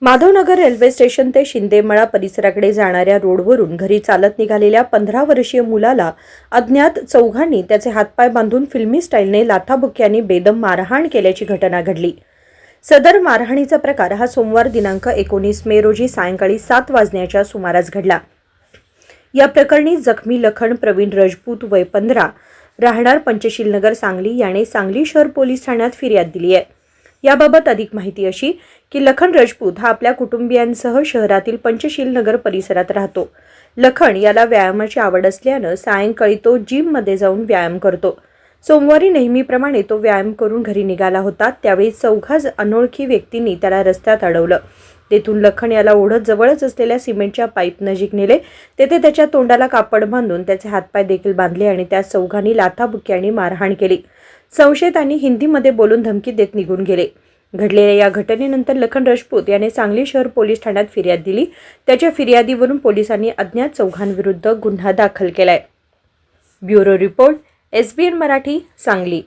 Madhavnagar railway station ते शिंदेमळा परिसराकडे जाणाऱ्या रोडवरून घरी चालत निघालेल्या 15 वर्षीय मुलाला अज्ञात चौघांनी त्याचे हातपाय बांधून फिल्मी स्टाईलने लाथाबुक्क्यांनी बेदम मारहाण केल्याची घटना घडली। सदर मारहाणीचा प्रकार हा सोमवार दिनांक 19 मे रोजी सायंकाळी 7 वाजण्याच्या सुमारास घडला। या प्रकरणी जखमी लखन प्रवीण राजपूत वय 15 राहणार पंचशील नगर सांगली याने सांगली शहर पोलीस ठाण्यात फिर्याद दिली आहे। याबाबत अधिक माहिती अशी की लखन राजपूत हा आपल्या कुटुंबियांसह शहरातील पंचशील नगर परिसरात राहतो। लखन याला व्यायामाची आवड असल्याने सायंकाळी तो जिम मध्ये जाऊन व्यायाम करतो। सोमवारी नेहमीप्रमाणे तो व्यायाम करून घरी निघाला होता, त्यावेळी चौघा अनोळखी व्यक्तींनी त्याला रस्त्यात अडवलं। तेथून लखन याला ओढत जवळच असलेल्या सिमेंटच्या पाईप नजीक नेले। तेथे त्याच्या तोंडाला कापड बांधून त्याचे हातपाय देखील बांधले आणि त्या चौघांनी लाथाबुक्क्यांनी मारहाण केली। संशयितांनी हिंदीमध्ये बोलून धमकी देत निघून गेले। घडलेल्या या घटनेनंतर लखन राजपूत याने सांगली शहर पोलीस ठाण्यात फिर्याद दिली। त्याच्या फिर्यादीवरून पोलिसांनी अज्ञात चौघांविरुद्ध गुन्हा दाखल केलाय। Bureau report, SBN Marathi, Sangli.